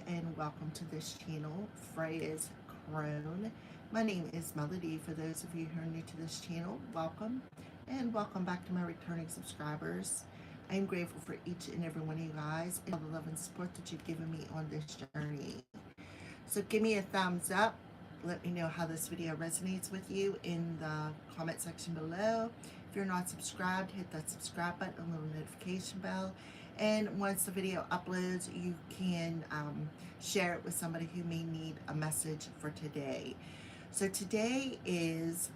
and welcome to this channel, Freya's Crone. My name is Melody. For those of you who are new to this channel, welcome, and welcome back to my returning subscribers. I am grateful for each and every one of you guys and all the love and support that you've given me on this journey. So give me a thumbs up. Let me know how this video resonates with you in the comment section below. If you're not subscribed, hit that subscribe button and little notification bell. And once the video uploads, you can share it with somebody who may need a message for today. So today is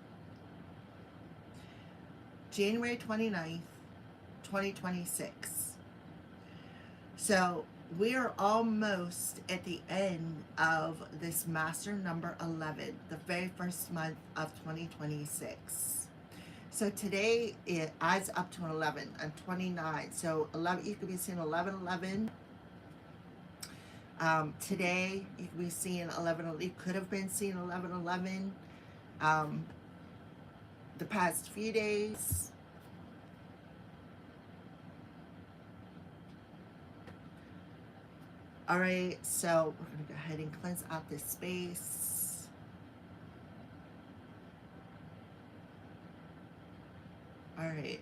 January 29th, 2026. So we are almost at the end of this master number 11, the very first month of 2026. So today it adds up to an 11 and 29. So 11, you could be seeing 1111. Today you could be seeing 11. You could have been seeing 1111. The past few days. All right, so we're gonna go ahead and cleanse out this space. All right,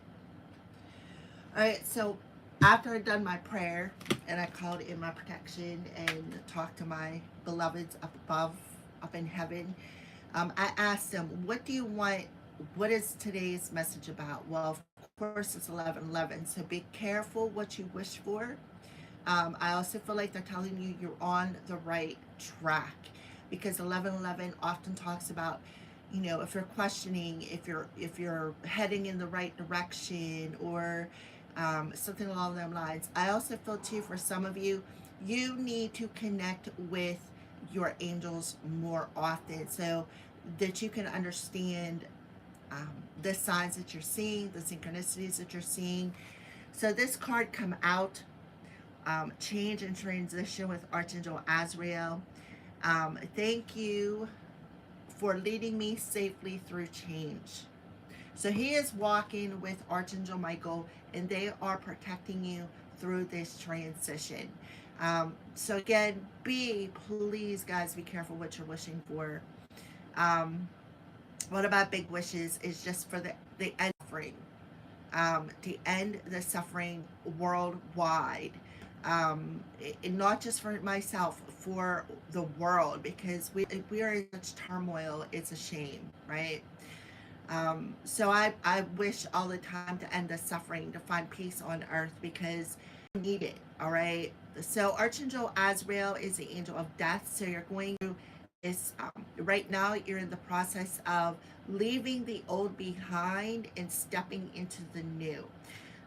so after I'd done my prayer and I called in my protection and talked to my beloveds up above, up in heaven, I asked them, what do you want? What is today's message about? Well, of course, it's 11:11, so be careful what you wish for. I also feel like they're telling you you're on the right track, because 11:11 often talks about, you know, if you're questioning, if you're heading in the right direction, or something along those lines. I also feel too, for some of you, you need to connect with your angels more often so that you can understand the signs that you're seeing, the synchronicities that you're seeing. So this card come out, change and transition with Archangel Azrael. Thank you for leading me safely through change. So he is walking with Archangel Michael, and they are protecting you through this transition. So again, please guys, be careful what you're wishing for. What about big wishes is just for the end suffering, to end the suffering worldwide. Not just for myself, for the world, because we are in such turmoil. It's a shame, right? So I wish all the time to end the suffering, to find peace on earth, because we need it. All right. So Archangel Azrael is the angel of death. So you're going through this right now. You're in the process of leaving the old behind and stepping into the new.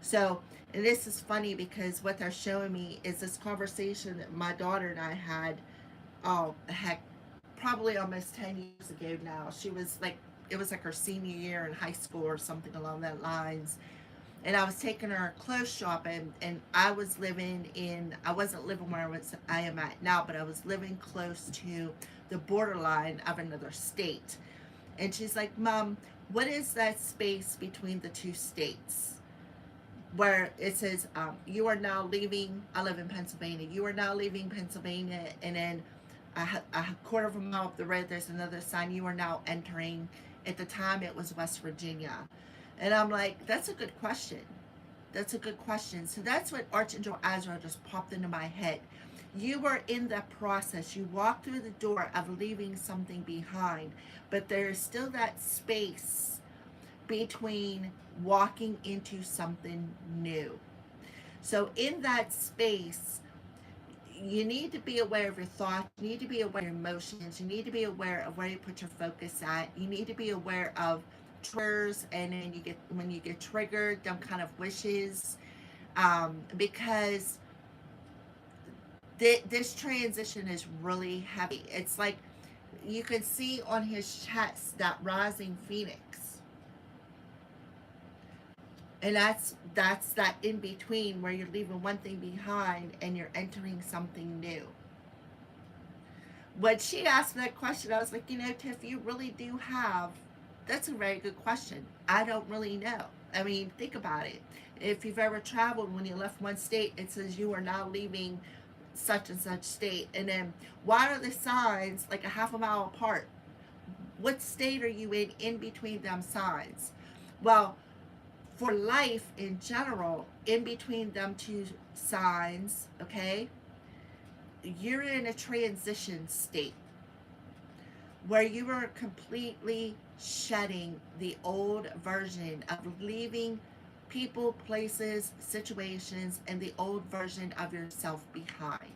So, and this is funny because what they're showing me is this conversation that my daughter and I had, oh heck, probably almost 10 years ago now. She was like, it was like her senior year in high school or something along that lines. And I was taking her clothes shopping, and I wasn't living where I am at now, but I was living close to the borderline of another state. And she's like, Mom, what is that space between the two states? Where it says, you are now leaving, I live in Pennsylvania, you are now leaving Pennsylvania, and then a quarter of a mile up the road, there's another sign, you are now entering, at the time it was West Virginia. And I'm like, that's a good question. That's a good question. So that's what Archangel Azrael just popped into my head. You were in that process. You walked through the door of leaving something behind, but there is still that space between walking into something new. So in that space, you need to be aware of your thoughts, you need to be aware of your emotions, you need to be aware of where you put your focus at, you need to be aware of triggers, and then when you get triggered, them kind of wishes, because this transition is really heavy. It's like you can see on his chest that rising phoenix, and that's that in between where you're leaving one thing behind and you're entering something new. When she asked me that question, I was like, you know, Tiff, you really do have, that's a very good question. I don't really know. I mean, think about it. If you've ever traveled, when you left one state, it says you are now leaving such and such state. And then why are the signs like a half a mile apart? What state are you in between them signs? Well, for life in general, in between them two signs, okay, you're in a transition state where you are completely shedding the old version of leaving people, places, situations, and the old version of yourself behind.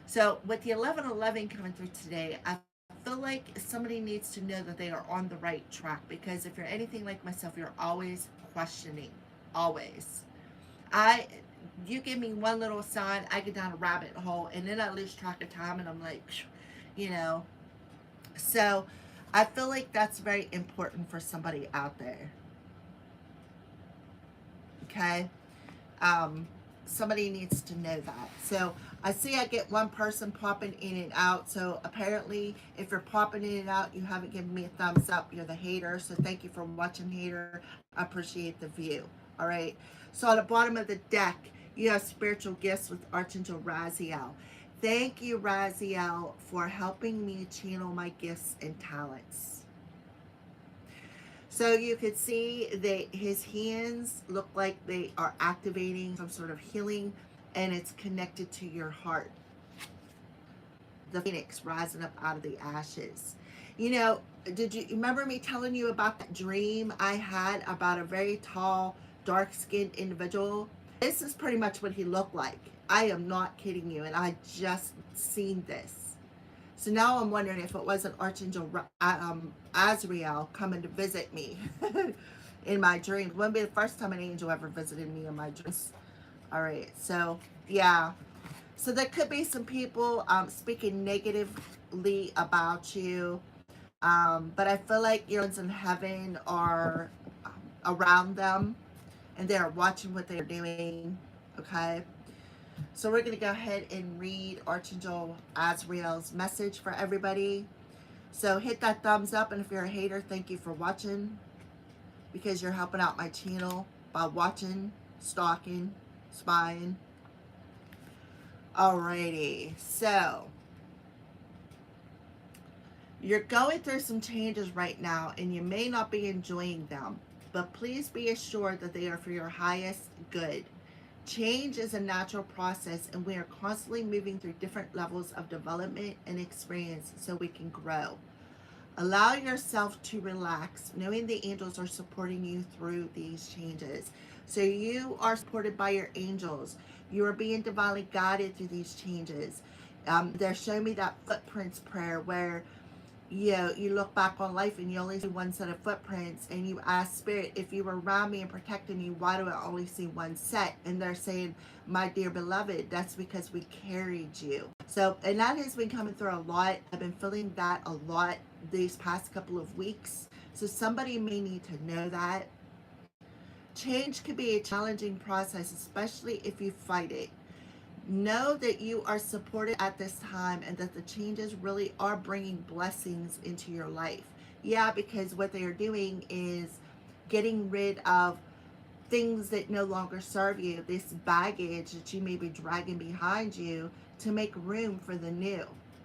So, with the 1111 coming through today, I feel like somebody needs to know that they are on the right track, because if you're anything like myself, you're always questioning. Always. I you give me one little sign, I get down a rabbit hole, and then I lose track of time, and I'm like, you know. So I feel like that's very important for somebody out there. Okay. Um, Somebody needs to know that. So I see I get one person popping in and out. So apparently, if you're popping in and out, you haven't given me a thumbs up. You're the hater. So thank you for watching, hater. I appreciate the view. All right. So at the bottom of the deck, you have spiritual gifts with Archangel Raziel. Thank you, Raziel, for helping me channel my gifts and talents. So you could see that his hands look like they are activating some sort of healing, and it's connected to your heart. The phoenix rising up out of the ashes. You know, did you remember me telling you about that dream I had about a very tall, dark-skinned individual? This is pretty much what he looked like. I am not kidding you, and I just seen this. So now I'm wondering if it wasn't Archangel Azrael coming to visit me in my dreams. It wouldn't be the first time an angel ever visited me in my dreams. All right, so yeah. So there could be some people speaking negatively about you. But I feel like your ones in heaven are around them, and they're watching what they're doing. Okay. So we're going to go ahead and read Archangel Azrael's message for everybody. So hit that thumbs up, and if you're a hater, thank you for watching, because you're helping out my channel by watching, stalking, spying. Alrighty, so you're going through some changes right now, and you may not be enjoying them, but please be assured that they are for your highest good. Change is a natural process, and we are constantly moving through different levels of development and experience so we can grow. Allow yourself to relax, knowing the angels are supporting you through these changes. So you are supported by your angels. You are being divinely guided through these changes. They're showing me that footprints prayer where you look back on life and you only see one set of footprints, and you ask spirit, if you were around me and protecting me, why do I only see one set? And they're saying, my dear beloved, that's because we carried you. So, and that has been coming through a lot. I've been feeling that a lot these past couple of weeks. So somebody may need to know that. Change can be a challenging process, especially if you fight it. Know that you are supported at this time, and that the changes really are bringing blessings into your life. Yeah, because what they are doing is getting rid of things that no longer serve you, this baggage that you may be dragging behind you, to make room for the new,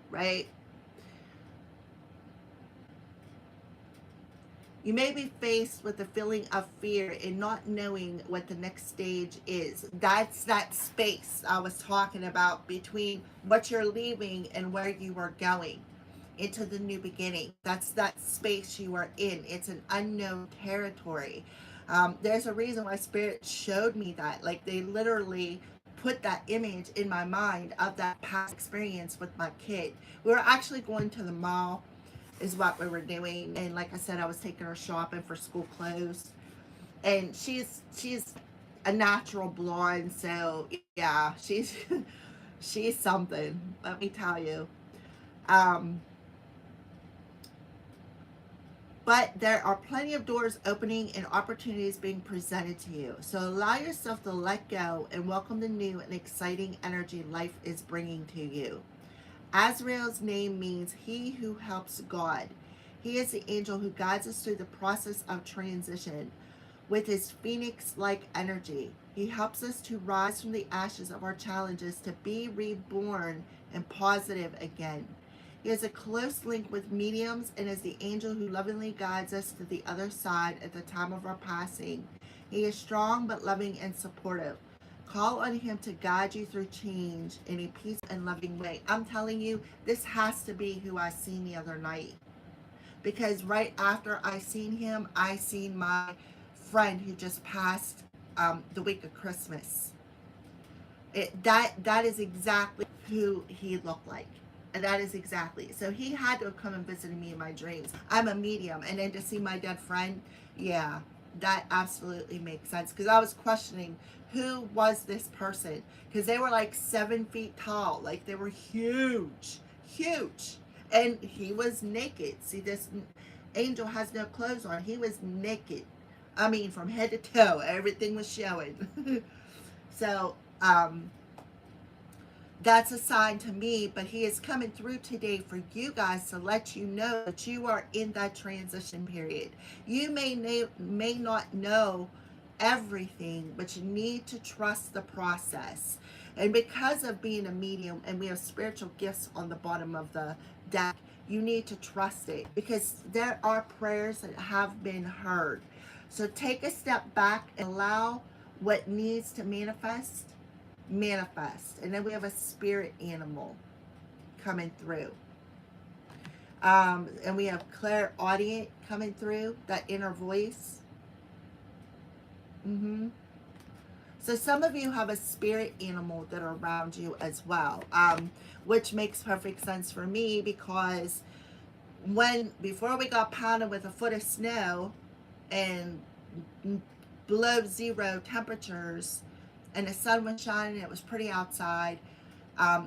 right? You may be faced with a feeling of fear in not knowing what the next stage is. That's that space I was talking about between what you're leaving and where you are going into the new beginning. That's that space you are in. It's an unknown territory. There's a reason why Spirit showed me that. Like, they literally put that image in my mind of that past experience with my kid. We were actually going to the mall is what we were doing, and like I said, I was taking her shopping for school clothes, and she's a natural blonde, so yeah, she's she's something, let me tell you. But there are plenty of doors opening and opportunities being presented to you, so allow yourself to let go and welcome the new and exciting energy life is bringing to you. Azrael's name means he who helps God. He is the angel who guides us through the process of transition with his phoenix-like energy. He helps us to rise from the ashes of our challenges to be reborn and positive again. He has a close link with mediums and is the angel who lovingly guides us to the other side at the time of our passing. He is strong but loving and supportive. Call on him to guide you through change in a peaceful and loving way. I'm telling you, this has to be who I seen the other night. Because right after I seen him, I seen my friend who just passed the week of Christmas. That is exactly who he looked like. And that is exactly. So he had to have come and visited me in my dreams. I'm a medium. And then to see my dead friend, yeah, that absolutely makes sense. Because I was questioning, who was this person? Because they were like 7 feet tall. Like they were huge, huge. And he was naked. See, this angel has no clothes on. He was naked. I mean, from head to toe, everything was showing. So, that's a sign to me, but he is coming through today for you guys to let you know that you are in that transition period. You may not know everything, but you need to trust the process. And because of being a medium and we have spiritual gifts on the bottom of the deck, you need to trust it because there are prayers that have been heard. So take a step back and allow what needs to manifest. And then we have a spirit animal coming through. And we have clairaudient coming through, that inner voice. So some of you have a spirit animal that are around you as well, which makes perfect sense for me because before we got pounded with a foot of snow and below zero temperatures and the sun was shining, it was pretty outside,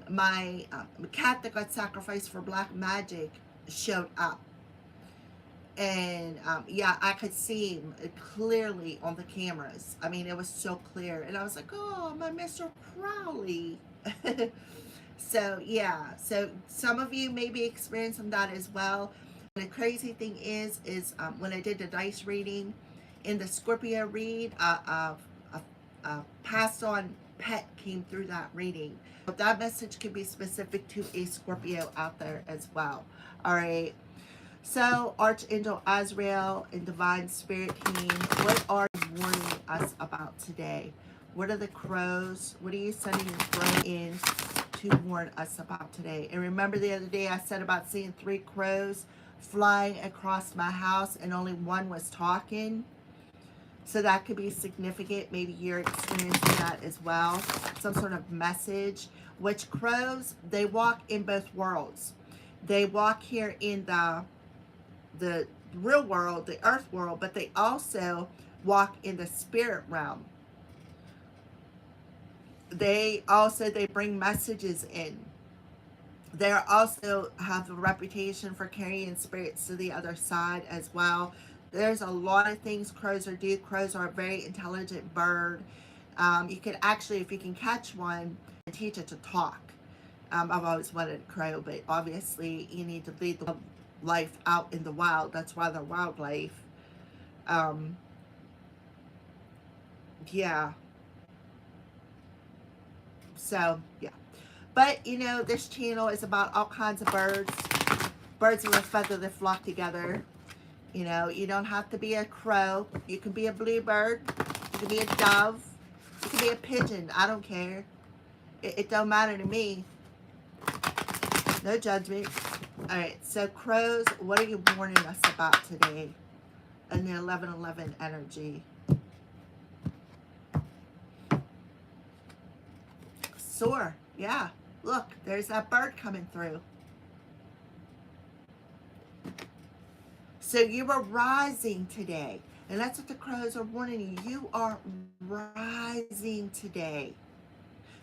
my cat that got sacrificed for black magic showed up. And yeah, I could see him clearly on the cameras. I mean, it was so clear. And I was like, oh, my Mr. Crowley. So yeah, so some of you may be experiencing that as well. And the crazy thing is when I did the dice reading, in the Scorpio read, a passed on pet came through that reading. But that message could be specific to a Scorpio out there as well. All right. So, Archangel Azrael and Divine Spirit Team, what are you warning us about today? What are the crows? What are you sending your crow in to warn us about today? And remember the other day I said about seeing 3 crows flying across my house and only one was talking? So that could be significant. Maybe you're experiencing that as well. Some sort of message. Which crows, they walk in both worlds. They walk here in the real world, the earth world, but they also walk in the spirit realm. They bring messages in. They also have a reputation for carrying spirits to the other side as well. There's a lot of things crows do. Crows are a very intelligent bird. You can actually, if you can catch one, teach it to talk. I've always wanted a crow, but obviously you need to lead the life out in the wild. That's why they're wildlife. Yeah. So, yeah. But, you know, this channel is about all kinds of birds. Birds of a feather that flock together. You know, you don't have to be a crow. You can be a bluebird. You can be a dove. You can be a pigeon. I don't care. It don't matter to me. No judgment. All right, so crows, what are you warning us about today in the 11:11 energy? Soar. Yeah. Look, there's that bird coming through. So you are rising today. And that's what the crows are warning you. You are rising today.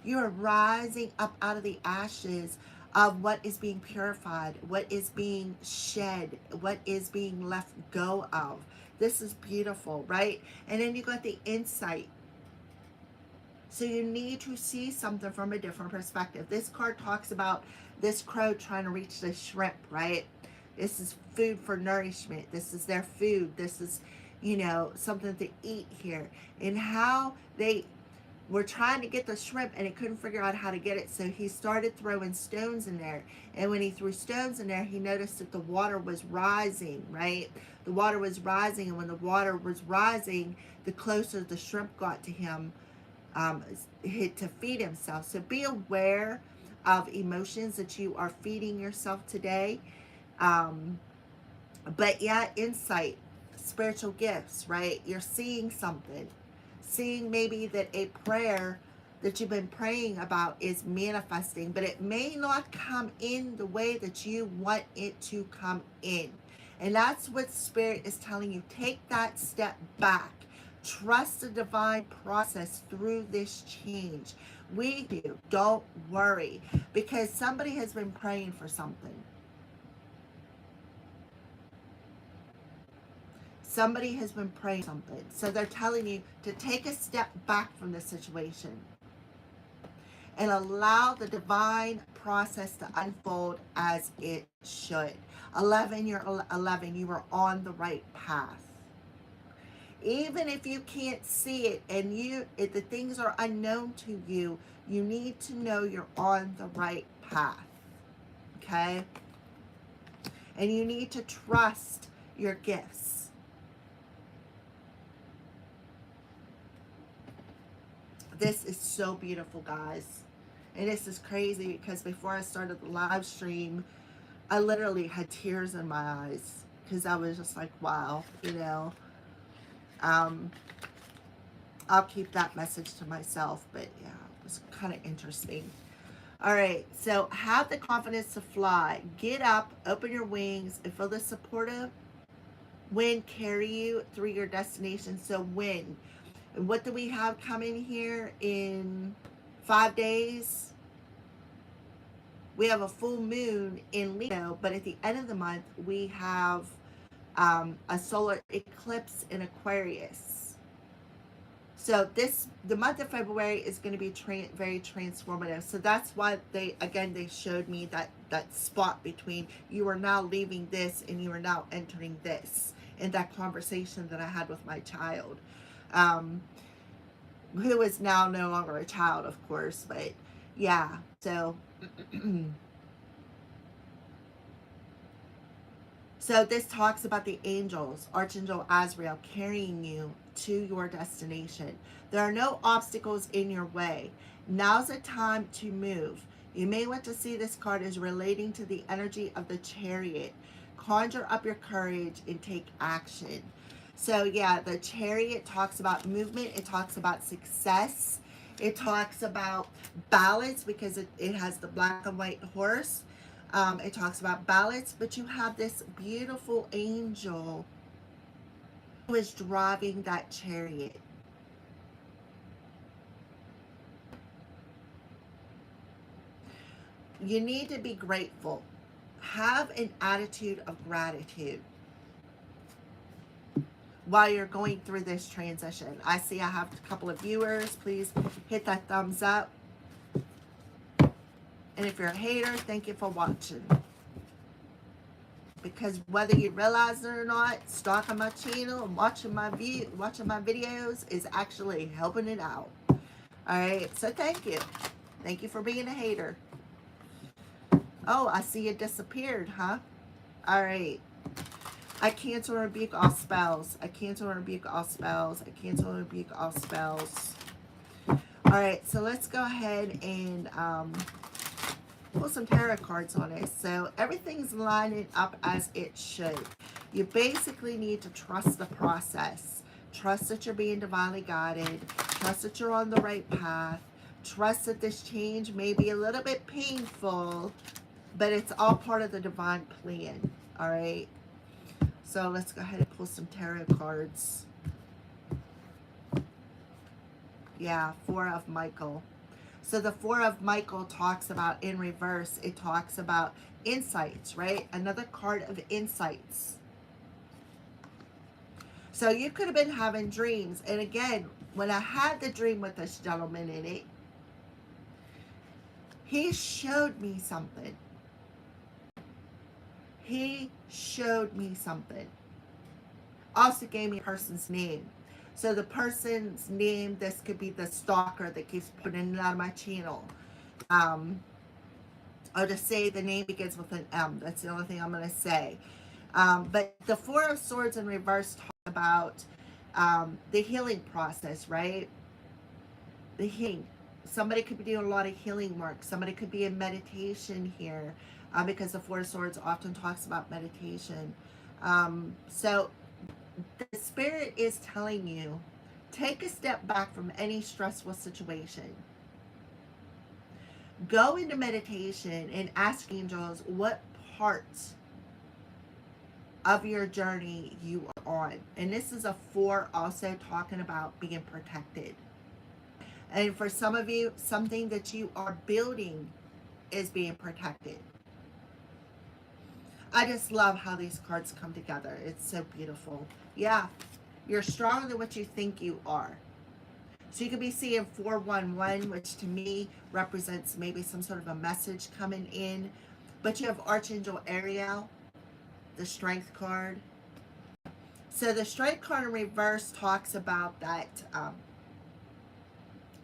You are rising up out of the ashes of what is being purified, what is being shed, what is being left go of. This is beautiful, right? And then you got the insight. So you need to see something from a different perspective. This card talks about this crow trying to reach the shrimp, right? This is food for nourishment. This is their food. This is, you know, something to eat here. And how they, were trying to get the shrimp and he couldn't figure out how to get it. So he started throwing stones in there. And when he threw stones in there, he noticed that the water was rising, right? The water was rising. And when the water was rising, the closer the shrimp got to him, to feed himself. So be aware of emotions that you are feeding yourself today. Um, but yeah, insight, spiritual gifts, right? You're seeing something, seeing maybe that a prayer that you've been praying about is manifesting, but it may not come in the way that you want it to come in. And that's what Spirit is telling you. Take that step back. Trust the divine process through this change. We do. Don't worry, because somebody has been praying for something. Somebody has been praying something. So they're telling you to take a step back from the situation and allow the divine process to unfold as it should. 11, you're 11. You are on the right path. Even if you can't see it and if the things are unknown to you, you need to know you're on the right path. Okay? And you need to trust your gifts. This is so beautiful, guys. And this is crazy because before I started the live stream, I literally had tears in my eyes because I was just like, wow, you know. I'll keep that message to myself, but yeah, it was kind of interesting. All right, so have the confidence to fly. Get up, open your wings, and feel the supportive wind carry you through your destination. So wind. And what do we have coming here in 5 days? We have a full moon in Leo, but at the end of the month, we have a solar eclipse in Aquarius. So the month of February is going to be very transformative. So that's why they showed me that spot between you are now leaving this and you are now entering this, in that conversation that I had with my child, who is now no longer a child, of course, but yeah. So so this talks about the angels, Archangel Azrael, carrying you to your destination. There are no obstacles in your way. Now's the time to move. You may want to see this card as relating to the energy of the Chariot. Conjure up your courage and take action. So yeah, the Chariot talks about movement. It talks about success. It talks about balance because it has the black and white horse. It talks about balance, but you have this beautiful angel who is driving that chariot. You need to be grateful. Have an attitude of gratitude while you're going through this transition. I see I have a couple of viewers. Please hit that thumbs up. And if you're a hater, thank you for watching. Because whether you realize it or not, stalking my channel and watching my videos is actually helping it out. Alright, so thank you. Thank you for being a hater. Oh, I see you disappeared, huh? Alright. I cancel and rebuke all spells. I cancel and rebuke all spells. I cancel and rebuke all spells. Alright, so let's go ahead and pull some tarot cards on it. So everything's lining up as it should. You basically need to trust the process. Trust that you're being divinely guided. Trust that you're on the right path. Trust that this change may be a little bit painful, but it's all part of the divine plan. All right. So let's go ahead and pull some tarot cards. Yeah, Four of Michael. So the Four of Michael talks about, in reverse, it talks about insights, right? Another card of insights. So you could have been having dreams. And again, when I had the dream with this gentleman in it, he showed me something. He showed me something. Also gave me a person's name. So the person's name, this could be the stalker that keeps putting it out of my channel. Um, I'll just say the name begins with an M. That's the only thing I'm going to say. But the Four of Swords in reverse talk about the healing process, right? The healing. Somebody could be doing a lot of healing work. Somebody could be in meditation here, because the Four of Swords often talks about meditation. So the Spirit is telling you, take a step back from any stressful situation. Go into meditation and ask angels what parts of your journey you are on. And this is a 4 also talking about being protected. And for some of you, something that you are building is being protected. I just love how these cards come together. It's so beautiful. Yeah, you're stronger than what you think you are. So you could be seeing 411, which to me represents maybe some sort of a message coming in. But you have Archangel Ariel, the Strength card. So the Strength card in reverse talks about that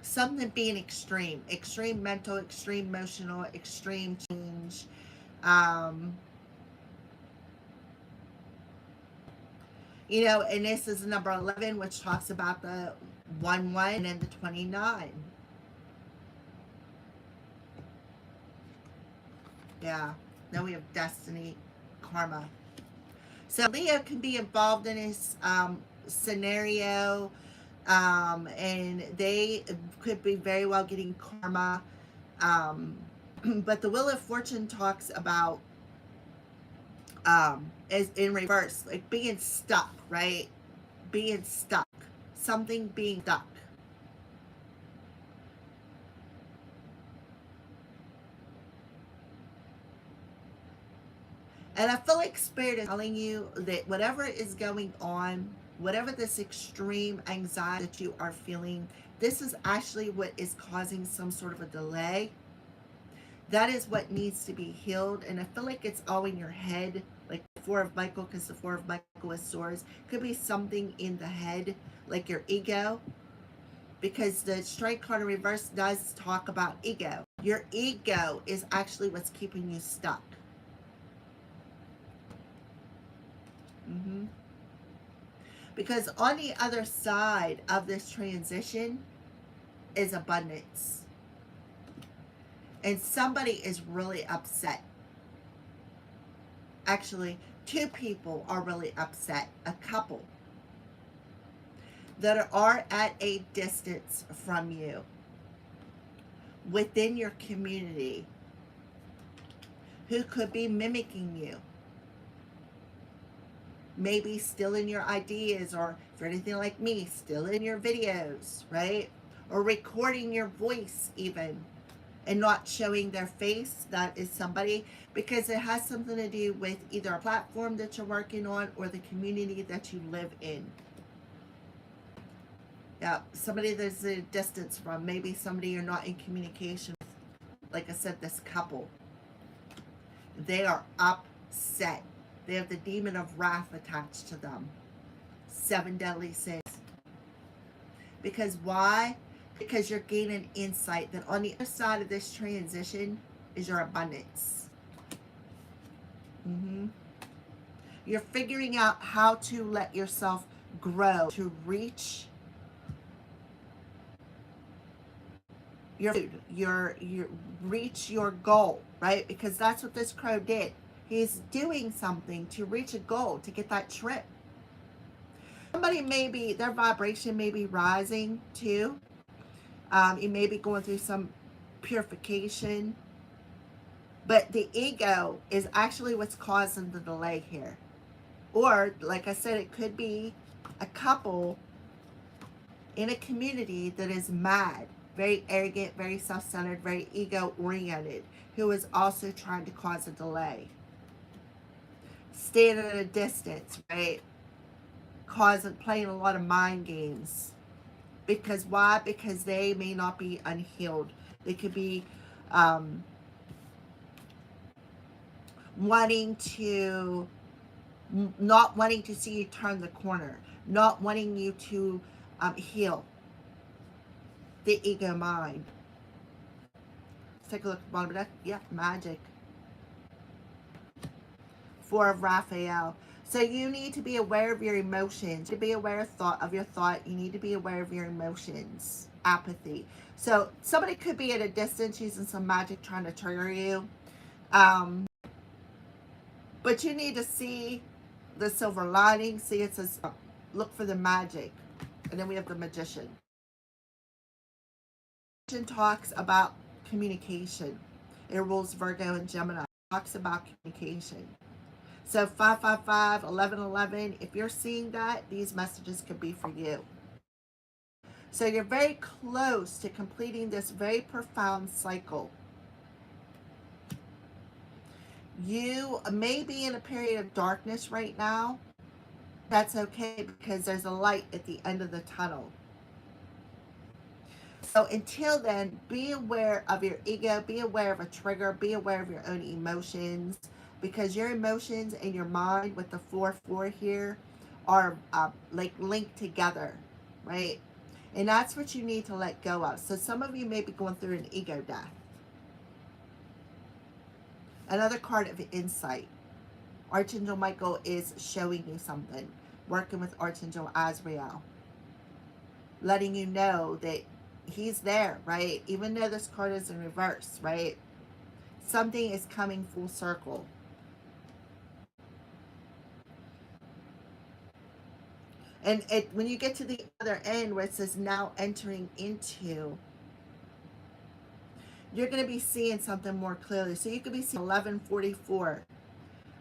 something being extreme. Extreme mental, extreme emotional, extreme change. You know, and this is number 11, which talks about the 1-1 and the 29. Yeah. Then we have destiny, karma. So Leo can be involved in this scenario, and they could be very well getting karma. But the Wheel of Fortune talks about is in reverse, like being stuck, right? Being stuck. Something being stuck. And I feel like Spirit is telling you that whatever is going on, whatever this extreme anxiety that you are feeling, this is actually what is causing some sort of a delay. That is what needs to be healed. And I feel like it's all in your head, like the Four of Michael, because the Four of Michael is swords. Could be something in the head, like your ego. Because the Strength card in reverse does talk about ego. Your ego is actually what's keeping you stuck. Because on the other side of this transition is abundance. And somebody is really upset. Actually, 2 people are really upset. A couple that are at a distance from you within your community who could be mimicking you. Maybe still in your ideas, or if you're anything like me, still in your videos, right? Or recording your voice even and not showing their face. That is somebody, because it has something to do with either a platform that you're working on or the community that you live in. Yeah, somebody there's a distance from, maybe somebody you're not in communication with. Like I said, this couple, they are upset. They have the demon of wrath attached to them. 7 deadly sins. Because why? Because you're gaining insight that on the other side of this transition is your abundance. You're figuring out how to let yourself grow, to reach your food, your reach your goal, right? Because that's what this crow did. He's doing something to reach a goal, to get that trip. Somebody maybe, their vibration may be rising too. You may be going through some purification. But the ego is actually what's causing the delay here. Or, like I said, it could be a couple in a community that is mad, very arrogant, very self-centered, very ego-oriented, who is also trying to cause a delay. Staying at a distance, right? Playing a lot of mind games. Because why? Because they may not be unhealed. They could be not wanting to see you turn the corner, not wanting you to heal the ego mind. Let's take a look at the bottom of that. Yeah, magic. Four of Raphael. So you need to be aware of your emotions. To be aware of your thought, you need to be aware of your emotions. Apathy. So somebody could be at a distance using some magic trying to trigger you. But you need to see the silver lining. See, it says, look for the magic. And then we have the magician. Magician talks about communication. It rules Virgo and Gemini. It talks about communication. So 555, 1111, if you're seeing that, these messages could be for you. So you're very close to completing this very profound cycle. You may be in a period of darkness right now. That's okay, because there's a light at the end of the tunnel. So until then, be aware of your ego, be aware of a trigger, be aware of your own emotions, because your emotions and your mind with the 4-4 here are like linked together, right? And that's what you need to let go of. So some of you may be going through an ego death. Another card of insight. Archangel Michael is showing you something. Working with Archangel Azrael. Letting you know that he's there, right? Even though this card is in reverse, right? Something is coming full circle. And when you get to the other end where it says now entering into, you're going to be seeing something more clearly. So you could be seeing 1144,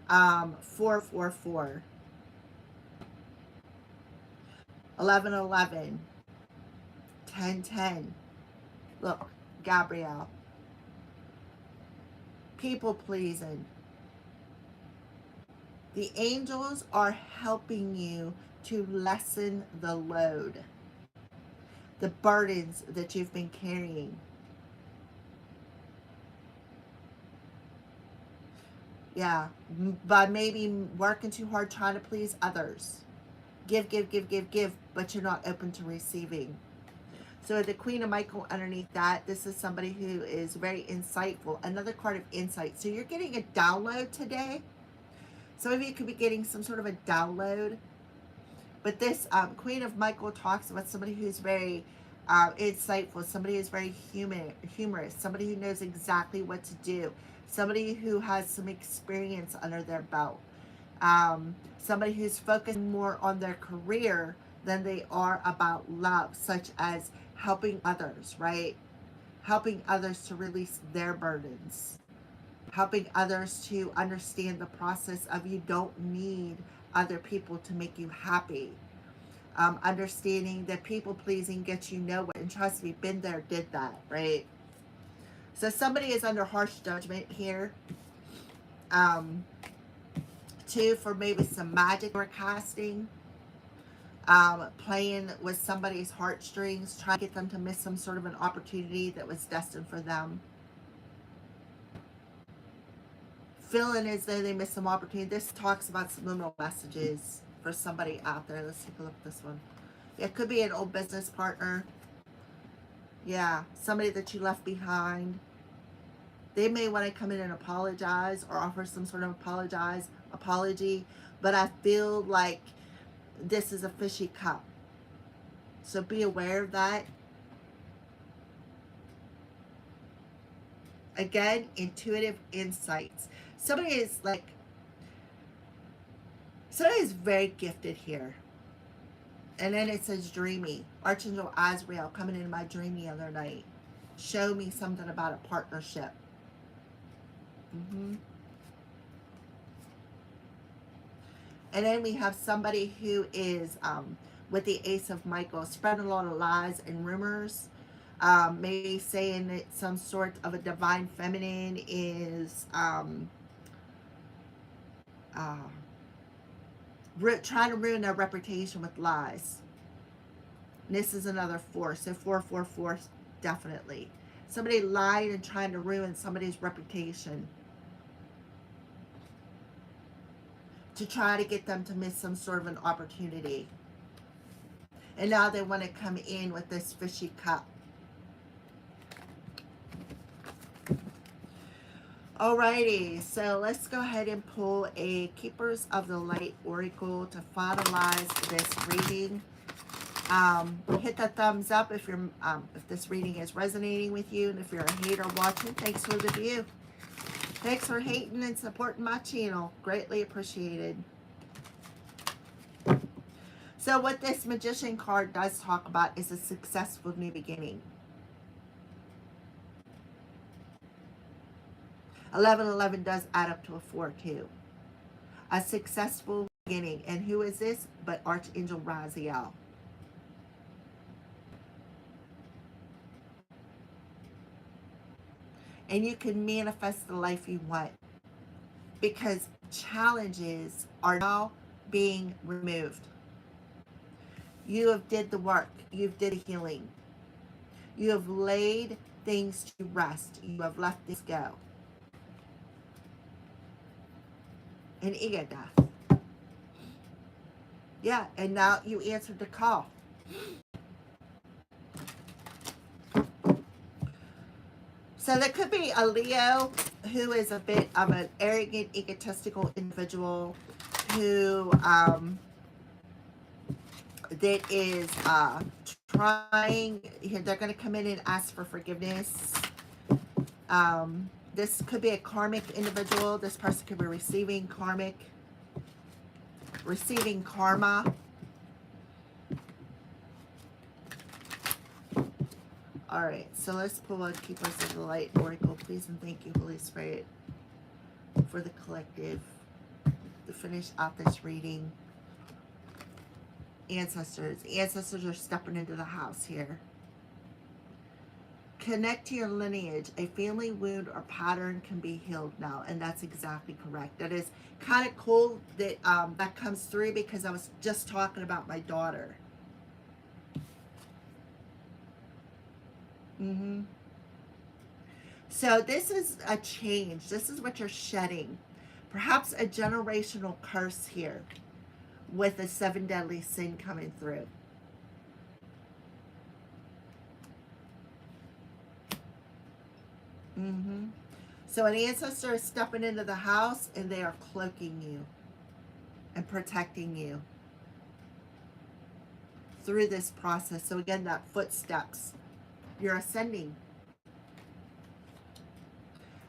444, 1111, 1010. Look, Gabrielle. People pleasing. The angels are helping you to lessen the load, the burdens that you've been carrying. Yeah, by maybe working too hard trying to please others. Give, but you're not open to receiving. So the Queen of Michael underneath that, this is somebody who is very insightful. Another card of insight. So you're getting a download today. Some of you could be getting some sort of a download. But this Queen of Michael talks about somebody who's very insightful, somebody who's very humorous, somebody who knows exactly what to do, somebody who has some experience under their belt, somebody who's focused more on their career than they are about love, such as helping others, right? Helping others to release their burdens, helping others to understand the process of you don't need other people to make you happy. Understanding that people pleasing gets you nowhere. And trust me, been there, did that, right? So somebody is under harsh judgment here. Too, for maybe some magic or casting. Playing with somebody's heartstrings, trying to get them to miss some sort of an opportunity that was destined for them. Feeling as though they missed some opportunity. This talks about subliminal messages for somebody out there. Let's take a look at this one. It could be an old business partner. Yeah, somebody that you left behind. They may want to come in and apologize or offer some sort of apology. But I feel like this is a fishy cup. So be aware of that. Again, intuitive insights. Somebody is very gifted here. And then it says dreamy. Archangel Azrael coming in my dream the other night. Show me something about a partnership. And then we have somebody who is with the Ace of Michael, spreading a lot of lies and rumors. Maybe saying that some sort of a divine feminine is trying to ruin their reputation with lies. And this is another 4, so 444 definitely. Somebody lied and trying to ruin somebody's reputation to try to get them to miss some sort of an opportunity. And now they want to come in with this fishy cup. Alrighty, so let's go ahead and pull a Keepers of the Light Oracle to finalize this reading. Hit the thumbs up if you're if this reading is resonating with you, and if you're a hater watching, thanks for the view. Thanks for hating and supporting my channel. Greatly appreciated. So what this Magician card does talk about is a successful new beginning. 1111 does add up to a 4 too. A successful beginning. And who is this but Archangel Raziel? And you can manifest the life you want, because challenges are now being removed. You have did the work. You've did the healing. You have laid things to rest. You have let this go. An ego death. Yeah, and now you answered the call. So there could be a Leo who is a bit of an arrogant, egotistical individual who that is trying. They're going to come in and ask for forgiveness. This could be a karmic individual. This person could be receiving karma. All right, so let's pull a Keepers of the Light Oracle, please, and thank you, Holy Spirit, for the collective to finish out this reading. Ancestors are stepping into the house here. Connect to your lineage. A family wound or pattern can be healed now, and that's exactly correct. That is kind of cool that that comes through, because I was just talking about my daughter. So this is a change. This is what you're shedding. Perhaps a generational curse here with a 7 deadly sin coming through. So an ancestor is stepping into the house, and they are cloaking you and protecting you through this process. So again, that footsteps. You're ascending.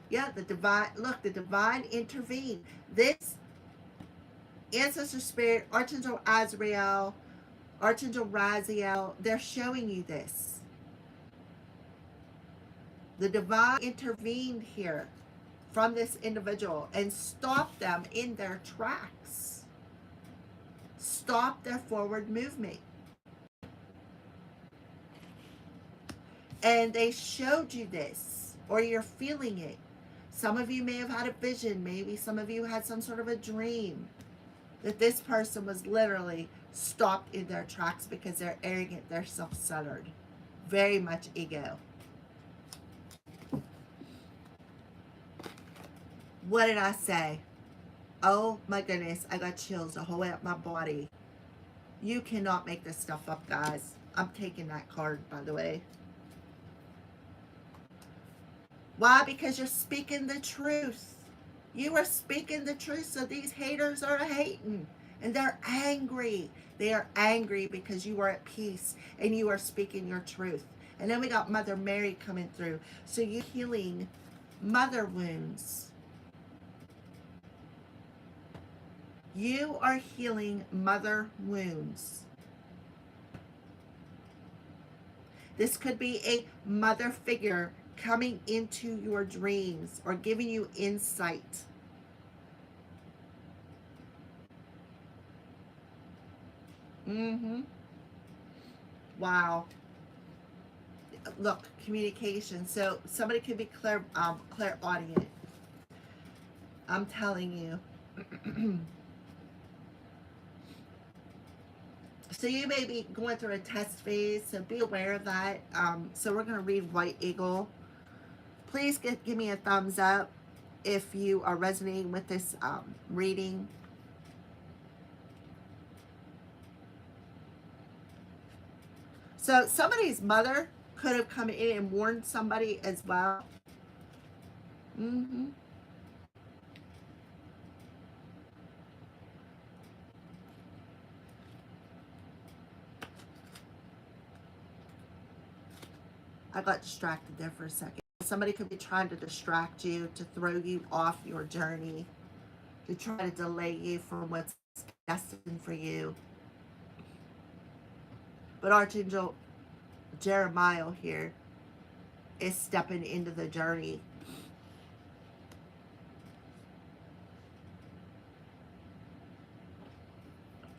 Yeah, the divine, look, the divine intervened. This ancestor spirit, Archangel Azrael, Archangel Raziel, they're showing you this. The divine intervened here from this individual and stopped them in their tracks. Stop their forward movement. And they showed you this, or you're feeling it. Some of you may have had a vision. Maybe some of you had some sort of a dream that this person was literally stopped in their tracks because they're arrogant, they're self-centered, very much ego. What did I say? Oh my goodness, I got chills the whole way up my body. You cannot make this stuff up, guys. I'm taking that card, by the way. Why? Because you're speaking the truth. You are speaking the truth, so these haters are hating. And they're angry. They are angry because you are at peace and you are speaking your truth. And then we got Mother Mary coming through. So you're healing mother wounds. You are healing mother wounds. This could be a mother figure coming into your dreams or giving you insight. Wow. Look, communication. So somebody could be clairaudient. I'm telling you. So you may be going through a test phase, so be aware of that. So we're going to read White Eagle. Please give me a thumbs up if you are resonating with this reading. So somebody's mother could have come in and warned somebody as well. Hmm. I got distracted there for a second. Somebody could be trying to distract you, to throw you off your journey, to try to delay you from what's destined for you. But Archangel Jeremiah here is stepping into the journey.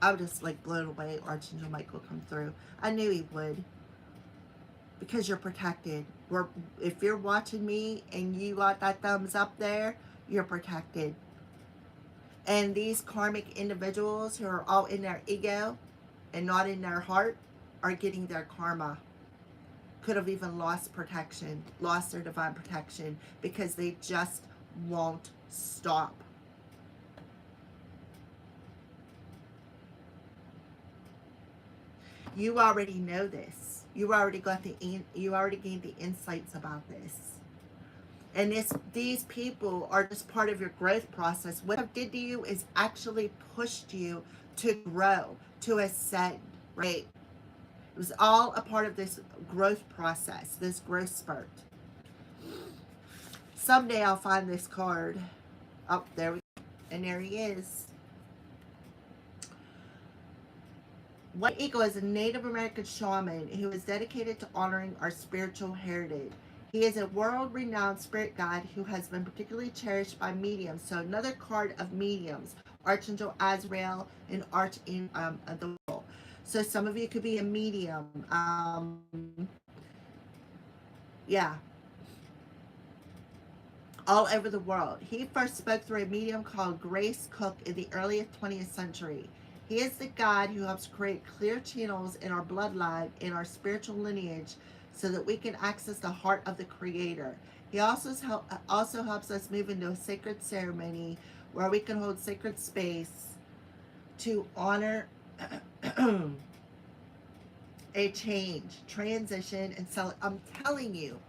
I was just like blown away. Archangel Michael come through. I knew he would, because you're protected. If you're watching me and you got that thumbs up there, you're protected. And these karmic individuals who are all in their ego and not in their heart are getting their karma. Could have even lost protection, lost their divine protection, because they just won't stop. You already know this. You already gained the insights about this. And these people are just part of your growth process. What it did to you is actually pushed you to grow, to ascend, right? It was all a part of this growth process, this growth spurt. Someday I'll find this card. Oh, there we go. And there he is. White Eagle is a Native American shaman who is dedicated to honoring our spiritual heritage. He is a world-renowned spirit guide who has been particularly cherished by mediums. So another card of mediums, Archangel Azrael and the World. So some of you could be a medium. Yeah, all over the world. He first spoke through a medium called Grace Cook in the early 20th century. He is the guide who helps create clear channels in our bloodline, in our spiritual lineage, so that we can access the heart of the Creator. He also helps us move into a sacred ceremony where we can hold sacred space to honor a change, transition, and I'm telling you,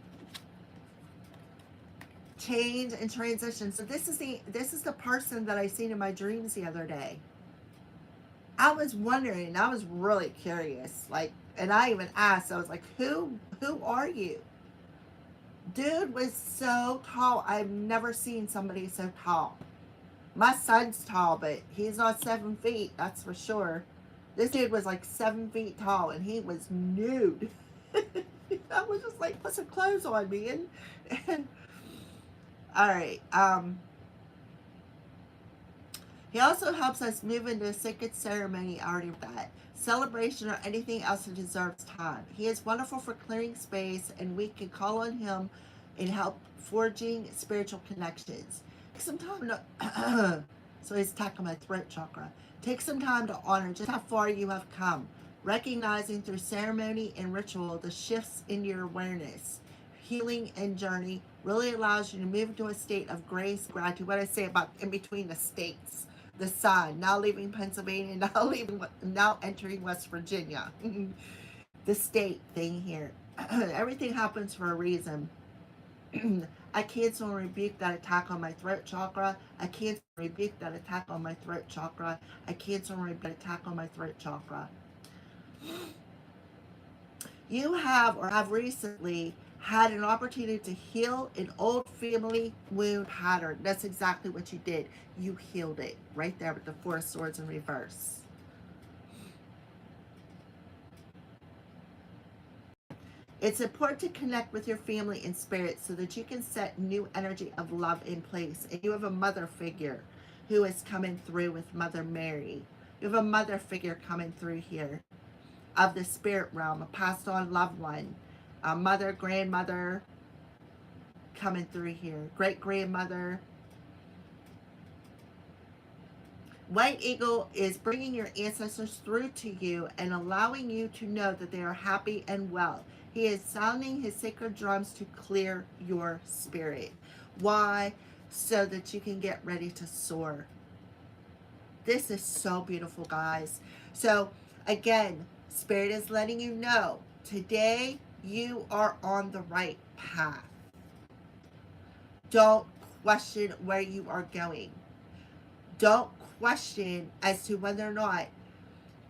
change and transition. So this is the person that I seen in my dreams the other day. I was wondering, I was really curious, like, and I even asked, I was like, who are you? Dude was so tall. I've never seen somebody so tall. My son's tall, but he's not 7 feet, that's for sure. This dude was like 7 feet tall, and he was nude. I was just like, put some clothes on me, and all right. He also helps us move into a sacred ceremony, already that celebration or anything else that deserves time. He is wonderful for clearing space, and we can call on him and help forging spiritual connections. Take some time to so he's attacking my throat chakra. Take some time to honor just how far you have come, recognizing through ceremony and ritual the shifts in your awareness. Healing and journey really allows you to move into a state of grace, gratitude. What I say about in between the states, the sun, now leaving Pennsylvania, now entering West Virginia. The state thing here. Everything happens for a reason. I cancel and rebuke that attack on my throat chakra. I cancel and rebuke that attack on my throat chakra. I cancel and rebuke that attack on my throat chakra. You have recently had an opportunity to heal an old family wound pattern. That's exactly what you did. You healed it right there with the Four of Swords in reverse. It's important to connect with your family and spirit so that you can set new energy of love in place. And you have a mother figure who is coming through with Mother Mary. You have a mother figure coming through here of the spirit realm, a passed on loved one, a mother, grandmother coming through here, great grandmother. White Eagle is bringing your ancestors through to you and allowing you to know that they are happy and well. He is sounding his sacred drums to clear your spirit. Why? So that you can get ready to soar. This is so beautiful, guys. So again, Spirit is letting you know Today, you are on the right path. Don't question where you are going. Don't question as to whether or not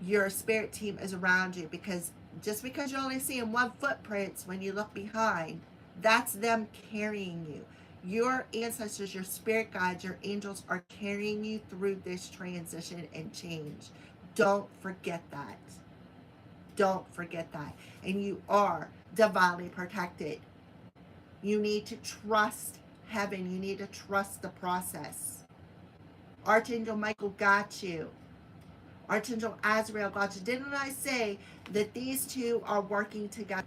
your spirit team is around you, because just because you're only seeing one footprints when you look behind, that's them carrying you. Your ancestors, your spirit guides, your angels are carrying you through this transition and change. Don't forget that. Don't forget that. And you are divinely protected. You need to trust heaven. You need to trust the process. Archangel Michael got you. Archangel Azrael got you. Didn't I say that these two are working together?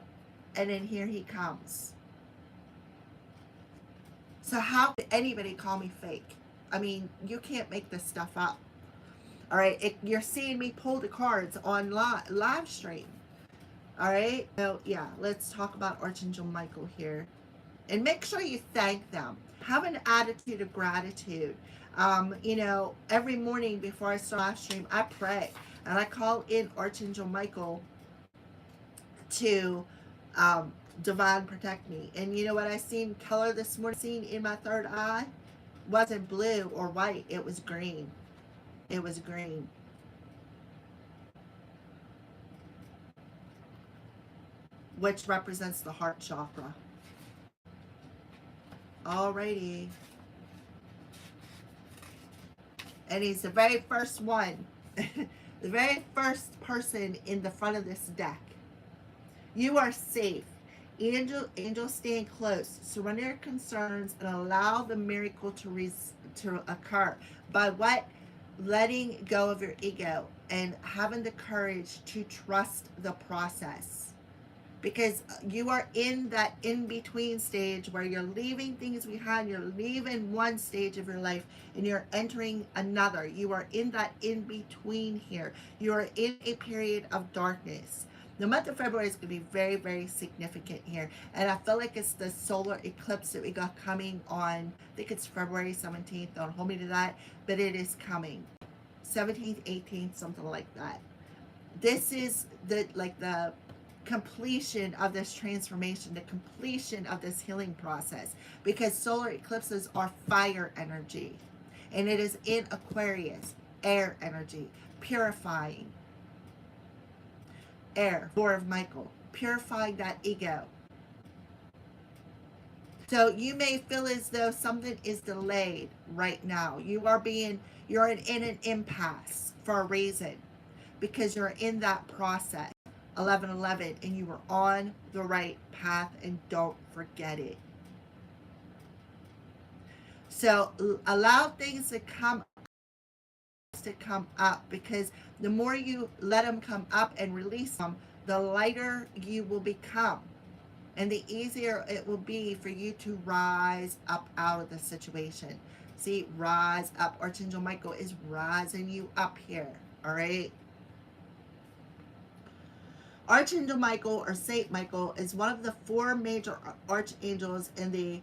And then here he comes. So how could anybody call me fake? I mean, you can't make this stuff up. All right, you're seeing me pull the cards on live stream. All right, so yeah, let's talk about Archangel Michael here. And make sure you thank them. Have an attitude of gratitude. You know, every morning before I start live stream, I pray. And I call in Archangel Michael to divine protect me. And you know what I seen color this morning? Seen in my third eye wasn't blue or white. It was green. It was green. Which represents the heart chakra. Alrighty. And he's the very first one. The very first person in the front of this deck. You are safe. Angels stand close. Surrender your concerns and allow the miracle to occur. By what? Letting go of your ego and having the courage to trust the process. Because you are in that in-between stage where you're leaving things behind. You're leaving one stage of your life and you're entering another. You are in that in-between here. You are in a period of darkness. The month of February is going to be very, very significant here. And I feel like it's the solar eclipse that we got coming on, I think it's February 17th. Don't hold me to that. But it is coming. 17th, 18th, something like that. This is the completion of this transformation, the completion of this healing process, because solar eclipses are fire energy, and it is in Aquarius, air energy, purifying. Air, Four of Michael, purifying that ego. So you may feel as though something is delayed right now. You're in an impasse for a reason, because you're in that process. 1111, and you were on the right path, and don't forget it. So allow things to come up, because the more you let them come up and release them, the lighter you will become, and the easier it will be for you to rise up out of the situation. See, rise up. Archangel Michael is rising you up here. All right. Archangel Michael, or Saint Michael, is one of the four major archangels in the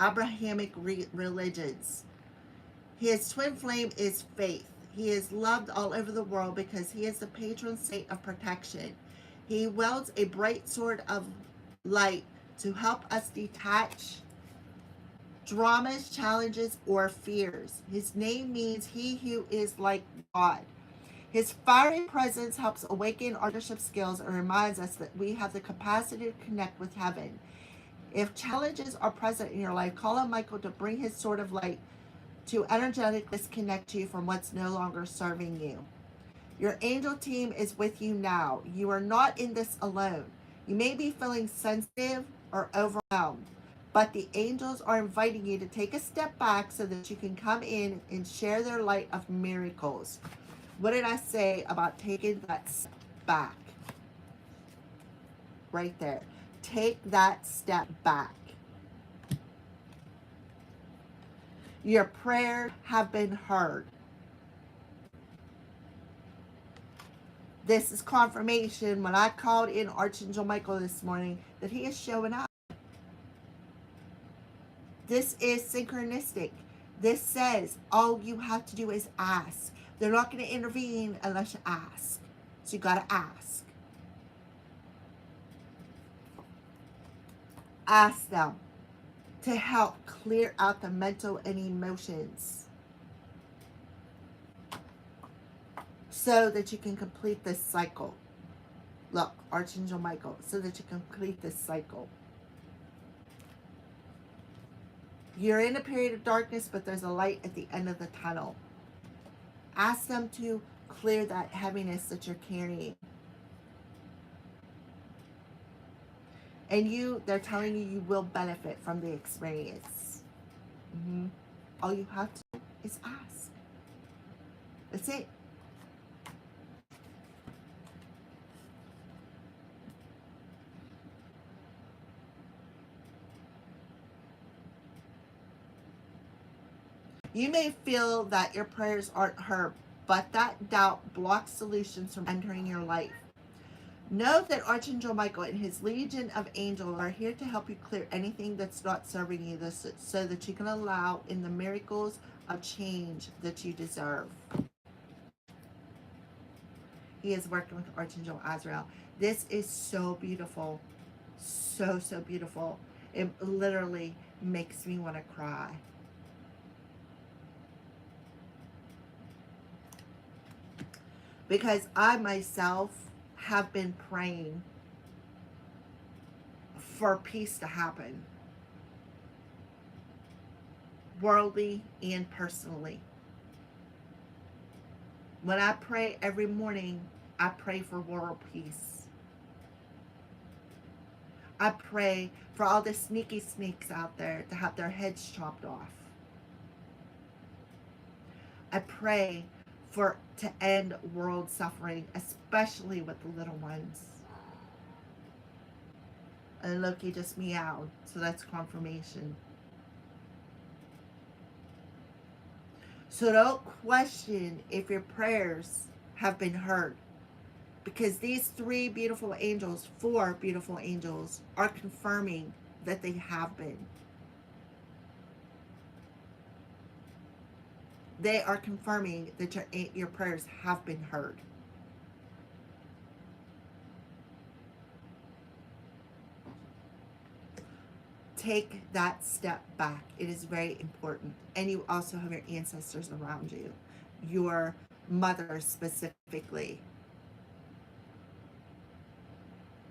Abrahamic religions. His twin flame is faith. He is loved all over the world because he is the patron saint of protection. He wields a bright sword of light to help us detach dramas, challenges, or fears. His name means he who is like God. His fiery presence helps awaken our leadership skills and reminds us that we have the capacity to connect with heaven. If challenges are present in your life, call on Michael to bring his sword of light to energetically disconnect you from what's no longer serving you. Your angel team is with you now. You are not in this alone. You may be feeling sensitive or overwhelmed, but the angels are inviting you to take a step back so that you can come in and share their light of miracles. What did I say about taking that step back? Right there. Take that step back. Your prayers have been heard. This is confirmation when I called in Archangel Michael this morning that he is showing up. This is synchronistic. This says all you have to do is ask. They're not going to intervene unless you ask. So you got to ask. Ask them to help clear out the mental and emotions so that you can complete this cycle. Look, Archangel Michael, so that you can complete this cycle. You're in a period of darkness, but there's a light at the end of the tunnel. Ask them to clear that heaviness that you're carrying. And they're telling you will benefit from the experience. All you have to do is ask. That's it. You may feel that your prayers aren't heard, but that doubt blocks solutions from entering your life. Know that Archangel Michael and his legion of angels are here to help you clear anything that's not serving you, so that you can allow in the miracles of change that you deserve. He is working with Archangel Azrael. This is so beautiful. So, so beautiful. It literally makes me want to cry. Because I myself have been praying for peace to happen, worldly and personally. When I pray every morning, I pray for world peace. I pray for all the sneaky snakes out there to have their heads chopped off. I pray to end world suffering, especially with the little ones. And Loki just meowed, so that's confirmation. So don't question if your prayers have been heard, because these four beautiful angels, are confirming that they have been. They are confirming that your prayers have been heard. Take that step back. It is very important. And you also have your ancestors around you, your mother specifically,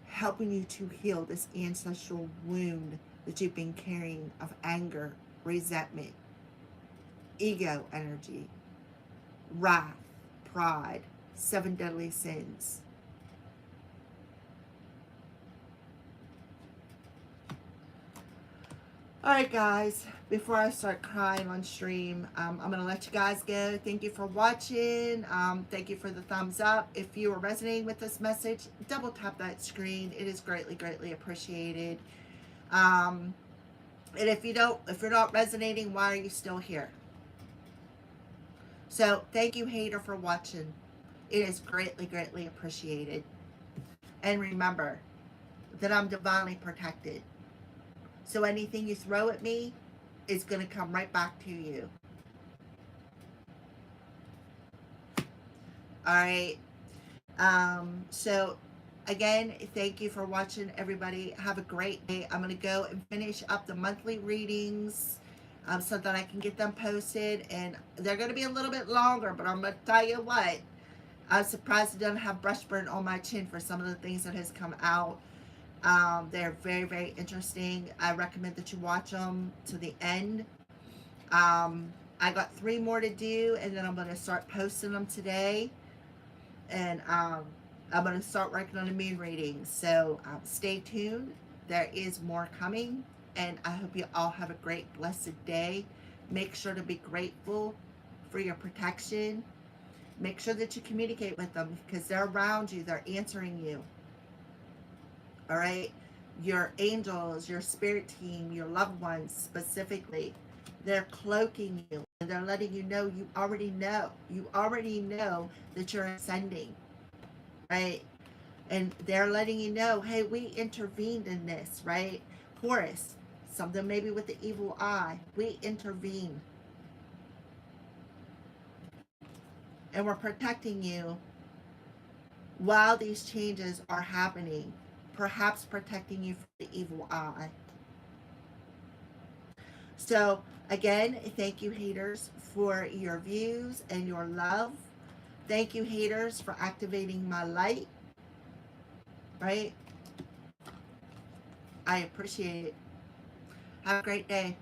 helping you to heal this ancestral wound that you've been carrying of anger, resentment, ego energy, wrath, pride, 7 deadly sins. Alright guys, before I start crying on stream, I'm going to let you guys go. Thank you for watching. Thank you for the thumbs up. If you are resonating with this message, double tap that screen. It is greatly, greatly appreciated. And if you're not resonating, why are you still here? So thank you, hater, for watching. It is greatly, greatly appreciated. And remember that I'm divinely protected. So anything you throw at me is going to come right back to you. All right. So again, thank you for watching, everybody. Have a great day. I'm going to go and finish up the monthly readings so that I can get them posted. And they're going to be a little bit longer, but I'm going to tell you what. I'm surprised I don't have brush burn on my chin for some of the things that has come out. They're very, very interesting. I recommend that you watch them to the end. I got 3 more to do, and then I'm going to start posting them today. And I'm going to start working on the moon readings. So stay tuned. There is more coming. And I hope you all have a great, blessed day. Make sure to be grateful for your protection. Make sure that you communicate with them, because they're around you. They're answering you. All right, your angels, your spirit team, your loved ones specifically, they're cloaking you, and they're letting you know you already know. You already know that you're ascending, right? And they're letting you know, hey, we intervened in this, right? Horus, something maybe with the evil eye. We intervened. And we're protecting you while these changes are happening. Perhaps protecting you from the evil eye. So, again, thank you, haters, for your views and your love. Thank you, haters, for activating my light, right? I appreciate it. Have a great day.